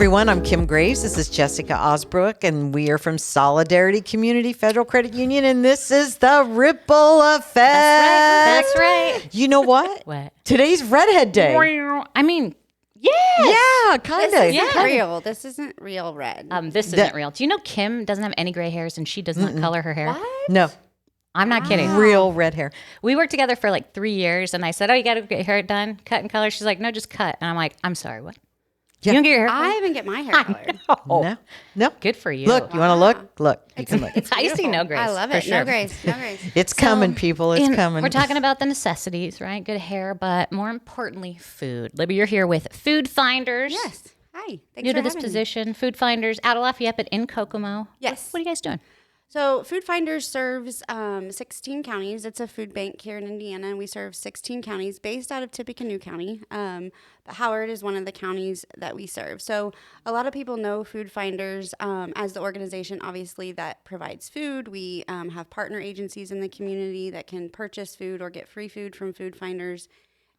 everyone. I'm Kim Graves. This is Jessica Ausbrook, and we are from Solidarity Community Federal Credit Union, and this is the Ripple Effect. That's right. You know what? What? Today's Redhead Day. I mean, yes. Yeah, kind of. This isn't real. This isn't real red. This isn't real. Do you know Kim doesn't have any gray hairs and she does not color her hair? What? No, I'm not kidding. real red hair. We worked together for like 3 years and I said, oh, you got to get your hair done, cut and color. She's like, no, just cut. And I'm like, I'm sorry, what? Yeah. You don't get your hair I even get my hair colored. No, no. Good for you. Look, you want to look? Look, you can look. I see no grace. I love for it. Sure. No grace. No grace. It's coming, people. It's And coming. We're talking about the necessities, right? Good hair, but more importantly, food. Libby, you're here with Food Finders. Yes. Hi. Thanks New for to this having me. position, Food Finders out of Lafayette, but in Kokomo. Yes. What are you guys doing? So Food Finders serves 16 counties. It's a food bank here in Indiana, and we serve 16 counties based out of Tippecanoe County. But Howard is one of the counties that we serve. So a lot of people know Food Finders as the organization, obviously, that provides food. We have partner agencies in the community that can purchase food or get free food from Food Finders,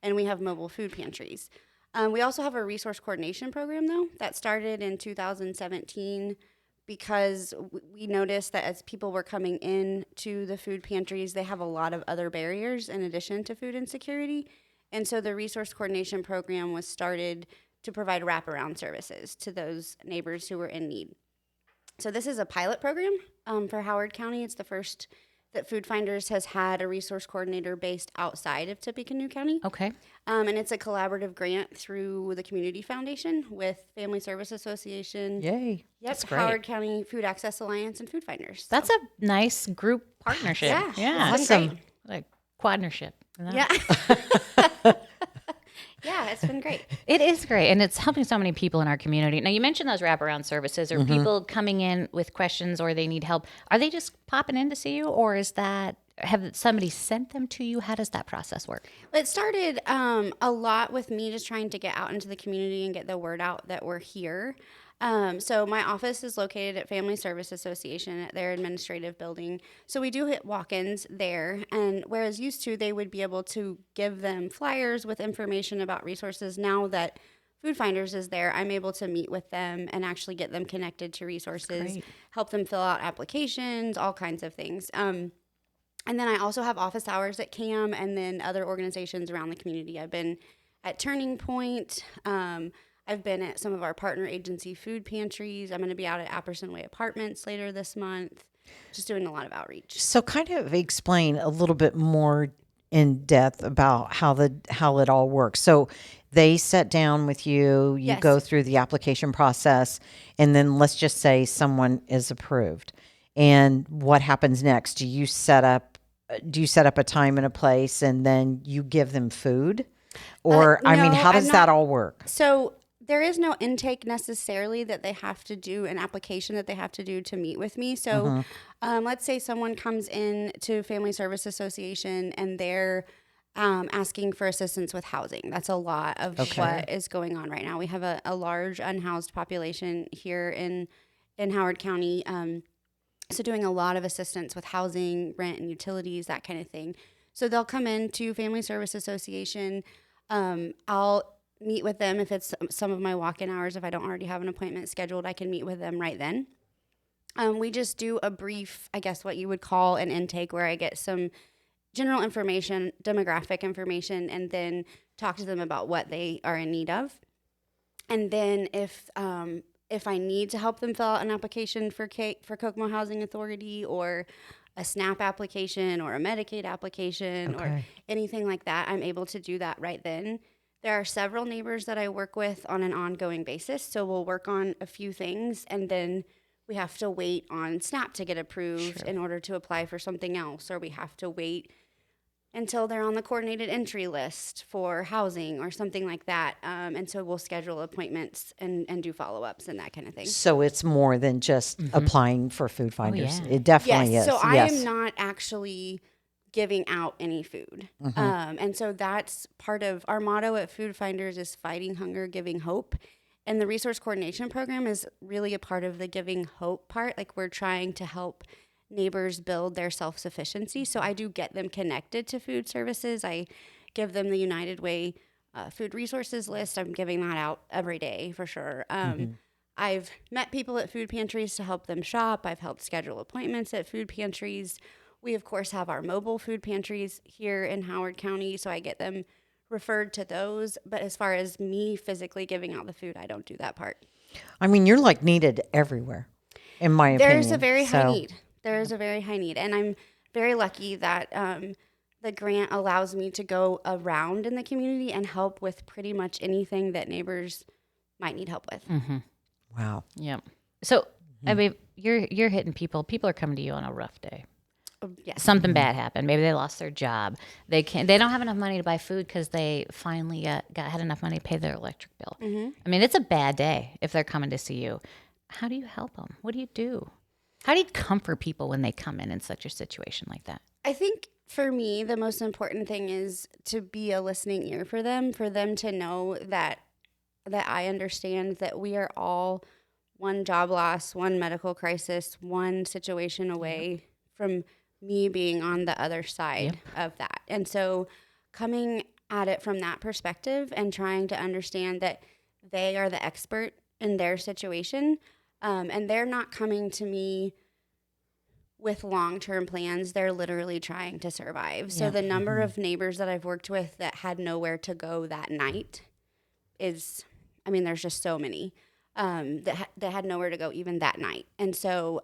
and we have mobile food pantries. We also have a resource coordination program, though, that started in 2017 because we noticed that as people were coming in to the food pantries, they have a lot of other barriers in addition to food insecurity. And so the resource coordination program was started to provide wraparound services to those neighbors who were in need. So this is a pilot program for Howard County. It's the first that Food Finders has had a resource coordinator based outside of Tippecanoe County. Okay. And it's a collaborative grant through the Community Foundation with Family Service Association. Yay. Yep, That's great. Howard County Food Access Alliance and Food Finders. So, That's a nice group partnership. Yeah, Yeah. it's been Awesome. Like quadnership. yeah. Yeah, it's been great. It is great. And it's helping so many people in our community. Now, you mentioned those wraparound services or people coming in with questions or they need help. Are they just popping in to see you or is that, have somebody sent them to you? How does that process work? It started a lot with me just trying to get out into the community and get the word out that we're here. So my office is located at Family Service Association at their administrative building. So we do hit walk-ins there. And whereas used to, they would be able to give them flyers with information about resources. Now that Food Finders is there, I'm able to meet with them and actually get them connected to resources, Great. help them fill out applications, all kinds of things. And then I also have office hours at CAM and then other organizations around the community. I've been at Turning Point. I've been at some of our partner agency food pantries. I'm going to be out at Apperson Way Apartments later this month, just doing a lot of outreach. So kind of explain a little bit more in depth about how it all works. So they sit down with you, you Yes. go through the application process, and then let's just say someone is approved. And what happens next? Do you set up a time and a place and then you give them food? Or I mean, no, how does I'm that not- all work? So there is no intake necessarily that they have to do, an application that they have to do to meet with me. So let's say someone comes in to Family Service Association and they're asking for assistance with housing. That's a lot of what is going on right now. We have a large unhoused population here in Howard County. So doing a lot of assistance with housing, rent, and utilities, that kind of thing. So they'll come in to Family Service Association. I'll meet with them if it's some of my walk-in hours. If I don't already have an appointment scheduled, I can meet with them right then. We just do a brief, I guess what you would call an intake, where I get some general information, demographic information, and then talk to them about what they are in need of. And then if I need to help them fill out an application for Kokomo Housing Authority or a SNAP application or a Medicaid application or anything like that, I'm able to do that right then. There are several neighbors that I work with on an ongoing basis, so we'll work on a few things, and then we have to wait on SNAP to get approved in order to apply for something else, or we have to wait until they're on the coordinated entry list for housing or something like that. And so we'll schedule appointments and do follow-ups and that kind of thing. So it's more than just applying for Food Finders. yeah. It definitely Yes, is. so I yes. am not actually giving out any food. And so that's part of our motto at Food Finders is fighting hunger, giving hope. And the resource coordination program is really a part of the giving hope part. Like we're trying to help neighbors build their self-sufficiency. So I do get them connected to food services. I give them the United Way food resources list. I'm giving that out every day for sure. I've met people at food pantries to help them shop. I've helped schedule appointments at food pantries. We, of course, have our mobile food pantries here in Howard County, so I get them referred to those. But as far as me physically giving out the food, I don't do that part. I mean, you're like needed everywhere, in my opinion. There's a very high So, need. There is a very high need. And I'm very lucky that the grant allows me to go around in the community and help with pretty much anything that neighbors might need help with. wow. Yep. So, I mean, you're hitting people. People are coming to you on a rough day. Yes. Something bad happened. Maybe they lost their job. They don't have enough money to buy food because they finally had enough money to pay their electric bill. I mean, it's a bad day if they're coming to see you. How do you help them? What do you do? How do you comfort people when they come in such a situation like that? I think for me, the most important thing is to be a listening ear for them to know that I understand that we are all one job loss, one medical crisis, one situation away from me being on the other side of that. And so coming at it from that perspective and trying to understand that they are the expert in their situation, and they're not coming to me with long-term plans. They're literally trying to survive. So the number of neighbors that I've worked with that had nowhere to go that night is, I mean, there's just so many that had nowhere to go even that night. And so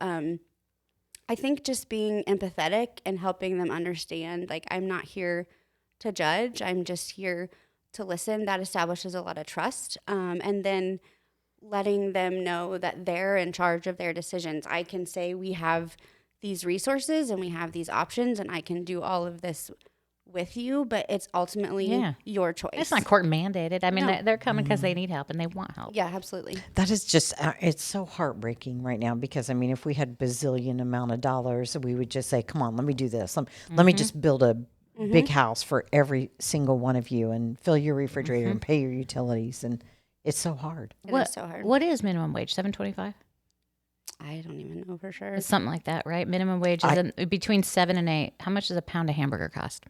I think just being empathetic and helping them understand, like, I'm not here to judge. I'm just here to listen. That establishes a lot of trust. And then letting them know that they're in charge of their decisions. I can say we have these resources and we have these options and I can do all of this with you, but it's ultimately your choice. It's not court mandated. I mean, they're coming because they need help and they want help. Yeah, absolutely. That is just, it's so heartbreaking right now because, I mean, if we had bazillion amount of dollars, we would just say, come on, let me do this. Let me just build a big house for every single one of you and fill your refrigerator and pay your utilities. And it's so hard. It is so hard. What is minimum wage? $7.25? I don't even know for sure. It's something like that, right? Minimum wage is between 7 and 8. How much does a pound of hamburger cost?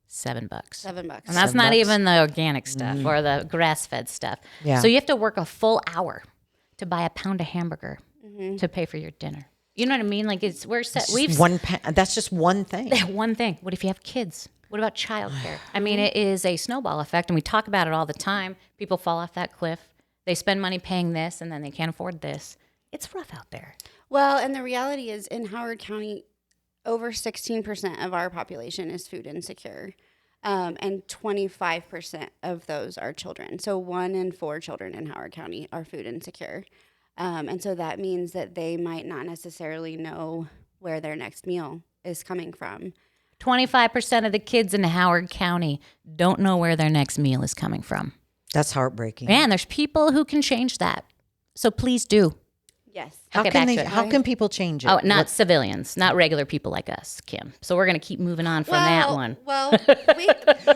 $7. $7. And that's not even the organic stuff or the grass-fed stuff. Yeah. So you have to work a full hour to buy a pound of hamburger to pay for your dinner. You know what I mean? Like we're set. That's just one thing. One thing. What if you have kids? What about childcare? I mean, it is a snowball effect, and we talk about it all the time. People fall off that cliff. They spend money paying this, and then they can't afford this. It's rough out there. Well, and the reality is in Howard County, over 16% of our population is food insecure, and 25% of those are children. So 1 in 4 children in Howard County are food insecure. And so that means that they might not necessarily know where their next meal is coming from. 25% of the kids in Howard County don't know where their next meal is coming from. That's heartbreaking. And there's people who can change that. So please do. Yes. How Okay, can back to it. how can people change it? Oh, not civilians, not regular people like us, Kim. So we're going to keep moving on from that one. Well,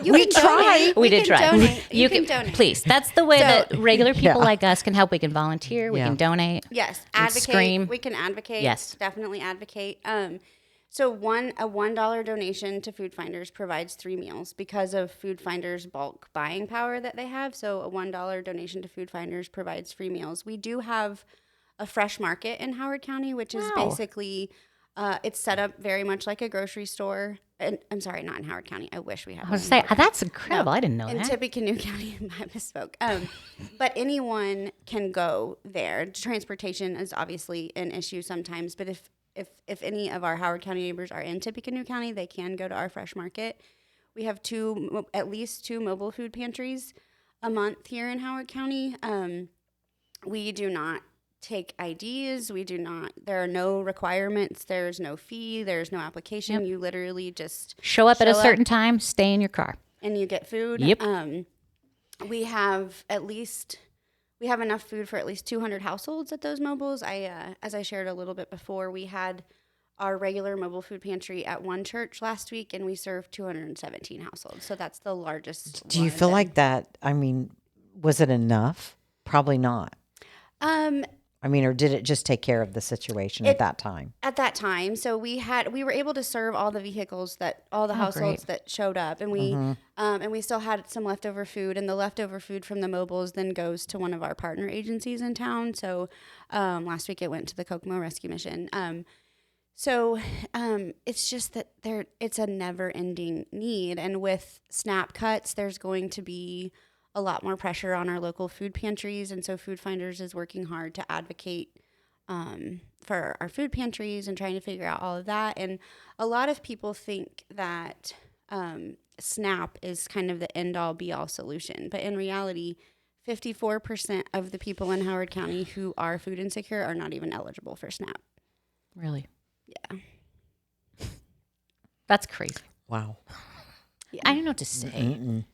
we tried. We did try. You can donate. Please. That's the way that regular people like us can help. We can volunteer. We can donate. Yes. and Advocate. scream. We can advocate. Yes. Definitely advocate. So a $1 donation to Food Finders provides 3 meals because of Food Finders' bulk buying power that they have. So a $1 donation to Food Finders provides free meals. We do have a fresh market in Howard County, which is basically it's set up very much like a grocery store. And I'm sorry, not in Howard County. I wish we had. I was say that's incredible. I didn't know in that. Tippecanoe County. I misspoke. But anyone can go there. Transportation is obviously an issue sometimes, but if any of our Howard County neighbors are in Tippecanoe County, they can go to our fresh market. We have at least 2 mobile food pantries a month here in Howard County. We do not take IDs. There are no requirements. There's no fee. There's no application. You literally just Show up at a certain time, stay in your car. And you get food. Yep. We have enough food for at least 200 households at those mobiles. As I shared a little bit before, we had our regular mobile food pantry at one church last week, and we served 217 households. So that's the largest. Do you feel like that? I mean, was it enough? Probably not. I mean, or did it just take care of the situation at that time? At that time, so we were able to serve all the vehicles all the households that showed up, and we still had some leftover food, and the leftover food from the mobiles then goes to one of our partner agencies in town. So last week it went to the Kokomo Rescue Mission. So it's just that it's a never-ending need, and with SNAP cuts, there's going to be a lot more pressure on our local food pantries, and so Food Finders is working hard to advocate for our food pantries and trying to figure out all of that. And a lot of people think that SNAP is kind of the end-all, be-all solution, but in reality, 54% of the people in Howard County who are food insecure are not even eligible for SNAP. Really? Yeah. That's crazy. Wow. Yeah. I don't know what to say. Mm-mm.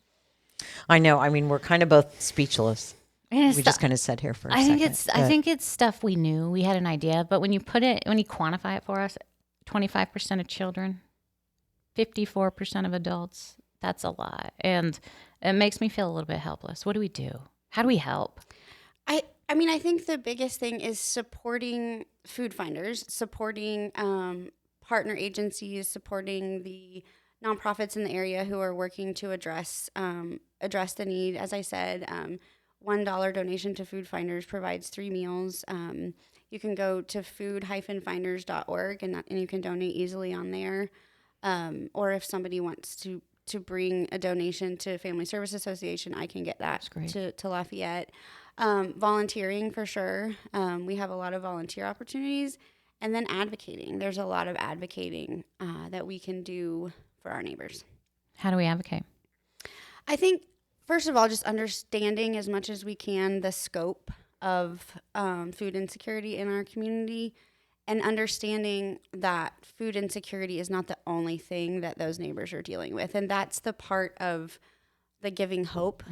I know. I mean, we're kind of both speechless. We just kind of sat here for a second. I think it's stuff we knew. We had an idea, but when you quantify it for us, 25% of children, 54% of adults, that's a lot. And it makes me feel a little bit helpless. What do we do? How do we help? I mean, I think the biggest thing is supporting Food Finders, supporting partner agencies, supporting the nonprofits in the area who are working to address the need. As I said, $1 donation to Food Finders provides 3 meals. You can go to food-finders.org and you can donate easily on there. Or if somebody wants to bring a donation to Family Service Association, I can get that to Lafayette. Volunteering for sure. We have a lot of volunteer opportunities, and then advocating. There's a lot of advocating that we can do for our neighbors. How do we advocate? I think, first of all, just understanding as much as we can the scope of food insecurity in our community, and understanding that food insecurity is not the only thing that those neighbors are dealing with. And that's the part of the giving hope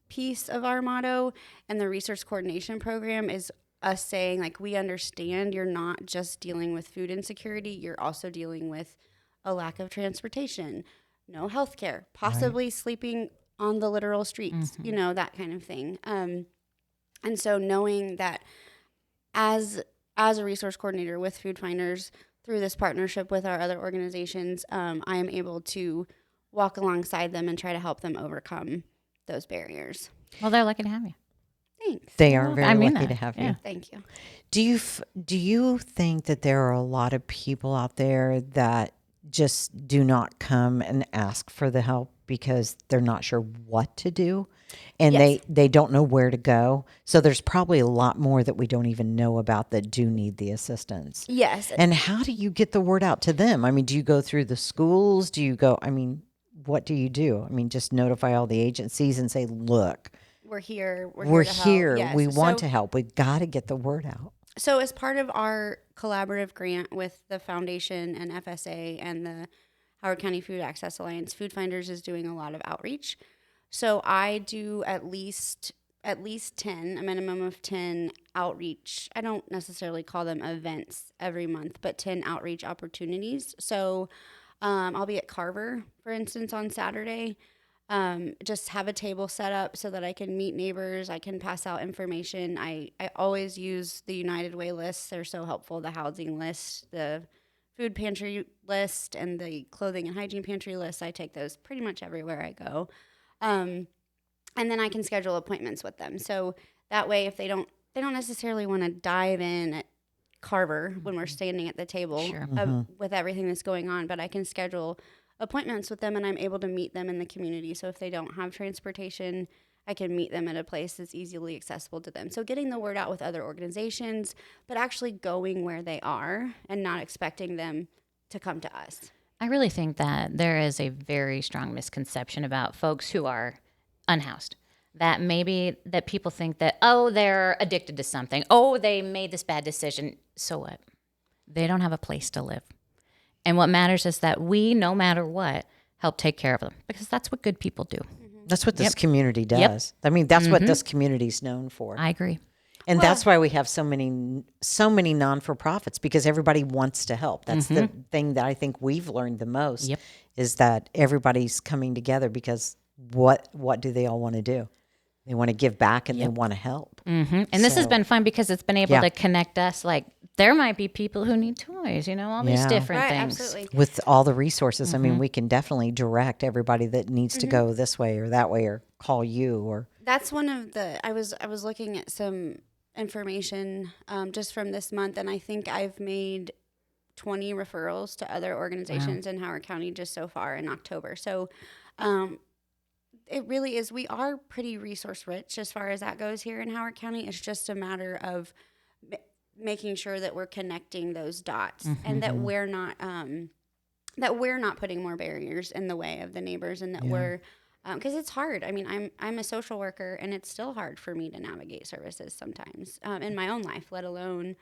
piece of our motto. And the resource coordination program is us saying, like, we understand you're not just dealing with food insecurity, you're also dealing with a lack of transportation, no health care, possibly sleeping on the literal streets, that kind of thing. And so knowing that as a resource coordinator with Food Finders, through this partnership with our other organizations, I am able to walk alongside them and try to help them overcome those barriers. Well, they're lucky to have you. Thanks. They are very lucky to have you. Thank you. Do you think that there are a lot of people out there that just do not come and ask for the help because they're not sure what to do, and they don't know where to go? So there's probably a lot more that we don't even know about that do need the assistance. Yes. And how do you get the word out to them? I mean, do you go through the schools? Do you go, what do you do? I mean, just notify all the agencies and say, look, we're here. We're to here. Help. Yes. We want to help. We've got to get the word out. So as part of our collaborative grant with the Foundation and FSA and the Howard County Food Access Alliance, Food Finders is doing a lot of outreach. So I do at least 10, a minimum of 10 outreach. I don't necessarily call them events every month, but 10 outreach opportunities. So I'll be at Carver, for instance, on Saturday. Just have a table set up so that I can meet neighbors. I can pass out information. I always use the United Way lists. They're so helpful. The housing list, the food pantry list, and the clothing and hygiene pantry list. I take those pretty much everywhere I go. And then I can schedule appointments with them. So that way, if they don't necessarily want to dive in at Carver when we're standing at the table with everything that's going on, but I can schedule appointments with them, and I'm able to meet them in the community. So if they don't have transportation, I can meet them at a place that's easily accessible to them. So getting the word out with other organizations, but actually going where they are and not expecting them to come to us. I really think that there is a very strong misconception about folks who are unhoused. That maybe that people think that, they're addicted to something. They made this bad decision. So what? They don't have a place to live. And what matters is that we, no matter what, help take care of them, because that's what good people do. That's what this community does. I mean, that's what this community is known for. I agree. And that's why we have so many non-for-profits, because everybody wants to help. That's the thing that I think we've learned the most is that everybody's coming together because what do they all want to do? They want to give back and they want to help. And this has been fun because it's been able to connect us. Like there might be people who need toys, all these different things. Absolutely. With all the resources, I mean, we can definitely direct everybody that needs to go this way or that way or call you or. That's one of the, I was looking at some information just from this month, and I think I've made 20 referrals to other organizations in Howard County just so far in October. So it really is, we are pretty resource rich as far as that goes here in Howard County. It's just a matter of making sure that we're connecting those dots and that we're not putting more barriers in the way of the neighbors, and that we're because it's hard. I mean, I'm a social worker, and it's still hard for me to navigate services sometimes in my own life, let alone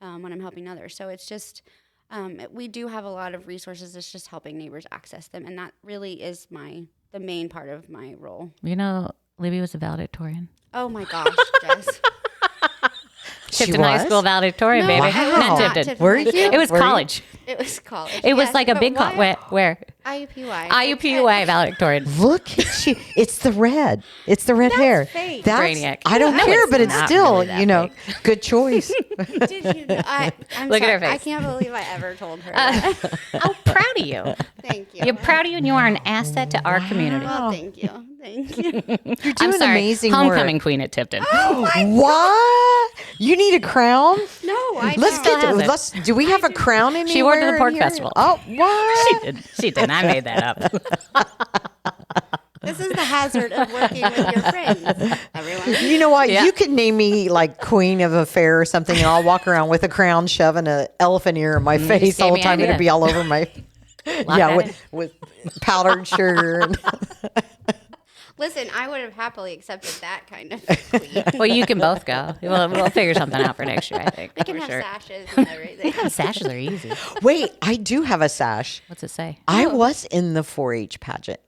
when I'm helping others. So it's just we do have a lot of resources. It's just helping neighbors access them, and that really is the main part of my role. Libby was a valedictorian. Oh my gosh, Jess. Tipton High School valedictorian, baby. Wow. Not Tipton. Were you? It was college. It was college. It was like a big where? IUPUI. IUPUI valedictorian. Look at you. It's the red. It's the red hair. fake. Brainiac. I don't care, but it's not still, really that good choice. Did you know? I'm Look at sorry. her face. I can't believe I ever told her that. I'm proud of you. Thank you. You're proud of you, and you are an asset to our community. Well, thank you. Thank you. You're I'm doing sorry. amazing Homecoming work. queen at Tipton. What? You need a crown? No, I Let's don't. get. Do we have a crown anywhere? She wore it to the in pork here? festival. Oh, what? She did. I made that up. This is the hazard of working with your friends, everyone. You know what? Yeah. You could name me like queen of a fair or something, and I'll walk around with a crown shoving an elephant ear in my face gave all the me an time. idea. It'd be all over my. that with powdered sugar. And Listen, I would have happily accepted that kind of queen. Well, you can both go. We'll figure something out for next year, I think. We can for have sure. sashes and everything. Sashes are easy. wait, I do have a sash. What's it say? I was in the 4-H pageant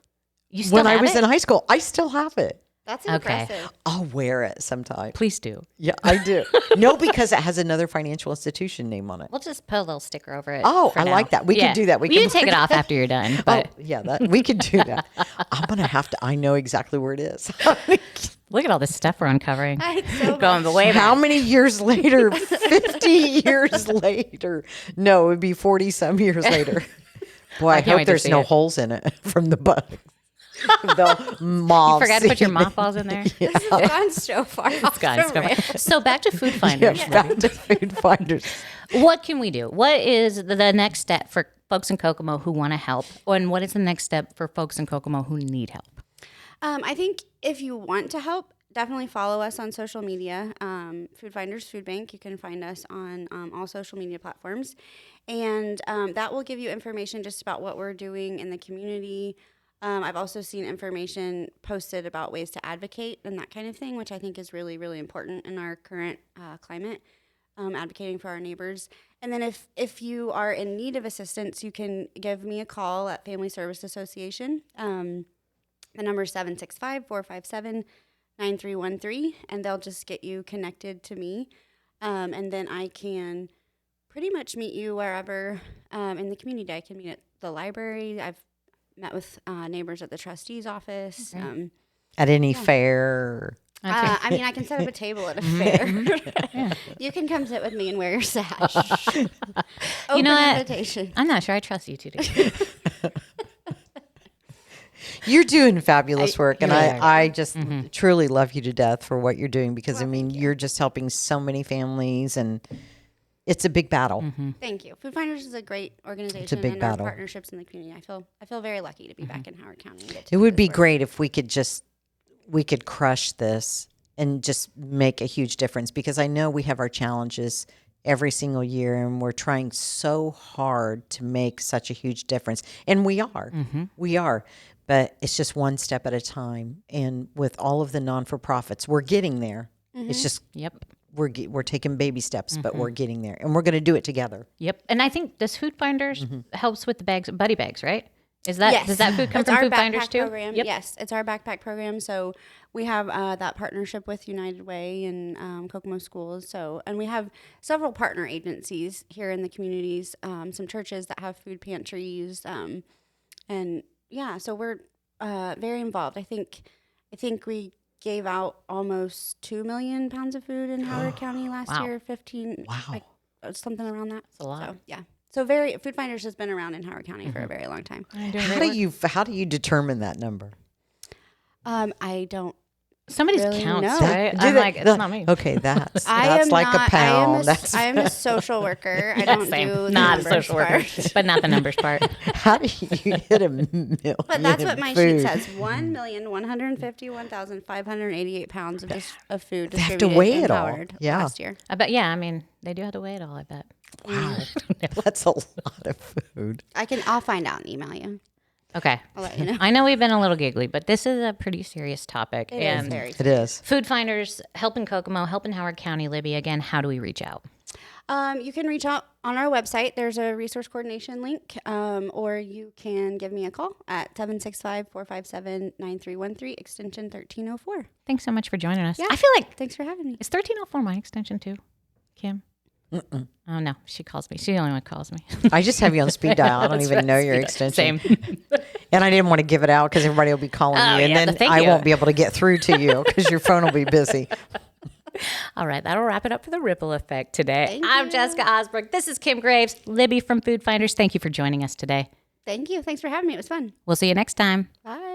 You still when I have was it? in high school. I still have it. That's Okay. impressive. I'll wear it sometime. Please do. Yeah, I do. No, because it has another financial institution name on it. We'll just put a little sticker over it. Oh, for I now. like that. We can do that. We You can take it bring off it- after you're done. But We can do that. I'm gonna have to. I know exactly where it is. look at all this stuff we're uncovering. It's so Going much. way How back. many years later? 50 years later? No, it would be 40 some years later. Boy, I can't hope wait to there's see no it. holes in it from the bugs. The moths. You forgot to put your mothballs in there. This has gone so far. It's God, so back to food finders. Yeah, back to food finders. What can we do? What is the next step for folks in Kokomo who want to help? And what is the next step for folks in Kokomo who need help? I think if you want to help, definitely follow us on social media. Food Finders Food Bank. You can find us on all social media platforms. And that will give you information just about what we're doing in the community. I've also seen information posted about ways to advocate and that kind of thing, which I think is really, really important in our current climate, advocating for our neighbors. And then if you are in need of assistance, you can give me a call at Family Service Association. The number is 765-457-9313, and they'll just get you connected to me. And then I can pretty much meet you wherever in the community. I can meet at the library. I've met with neighbors at the trustee's office. At any fair. I mean, I can set up a table at a fair. You can come sit with me and wear your sash. Open what? invitation. I'm not sure I trust you to do. You're doing fabulous work, and really are. I just truly love you to death for what you're doing because, I mean, you're just helping so many families, and it's a big battle. Thank you. Food Finders is a great organization. It's a big and battle. Our partnerships in the community. I feel very lucky to be back in Howard County. And get to It do would this be work. great if we could crush this and just make a huge difference, because I know we have our challenges every single year, and we're trying so hard to make such a huge difference. And we are, but it's just one step at a time. And with all of the non-for-profits, we're getting there. It's just, Yep. we're taking baby steps, but we're getting there, and we're going to do it together. Yep. And I think this Food Finders helps with the bags, buddy bags, right? Is that Yes. does that food come It's from our Food Finders backpack too? program. Yep. Yes, it's our backpack program. So we have that partnership with United Way and Kokomo Schools. So, and we have several partner agencies here in the communities. Some churches that have food pantries, and yeah. So we're very involved. I think we gave out almost 2 million pounds of food in Howard County last Wow. year. 15, Wow. something around that. That's a lot. So yeah. So Food Finders has been around in Howard County for a very long time. How do you determine that number? I don't. Somebody's really counts, know. right? I'm like, it's not me. Okay, that's I am like not, a pound. I am a social worker. I don't Same. do the Not a numbers social worker, part. but not the numbers part. How do you hit a million? But that's what my food? sheet says: 1,151,588 pounds of food They have to distributed weigh in it all. Howard Yeah. last year. I bet. Yeah, I mean, they do have to weigh it all. I bet. Wow, that's a lot of food. I'll find out and email you. Okay. I'll let you know. I know we've been a little giggly, but this is a pretty serious topic. It is very. It is. Food Finders, help in Kokomo, help in Howard County. Libby, again, how do we reach out? You can reach out on our website. There's a resource coordination link, or you can give me a call at 765-457-9313, extension 1304. Thanks so much for joining us. Yeah. I feel like, Thanks for having me. is 1304 my extension too, Kim? Oh, no. She calls me. She's the only one who calls me. I just have you on speed dial. I don't even know your extension. Same. And I didn't want to give it out because everybody will be calling Oh, you, and yeah, then thank I you. won't be able to get through to you because your phone will be busy. All right. That'll wrap it up for the Ripple Effect today. Thank I'm you. Jessica Ausbrook. This is Kim Graves, Libby from Food Finders. Thank you for joining us today. Thank you. Thanks for having me. It was fun. We'll see you next time. Bye.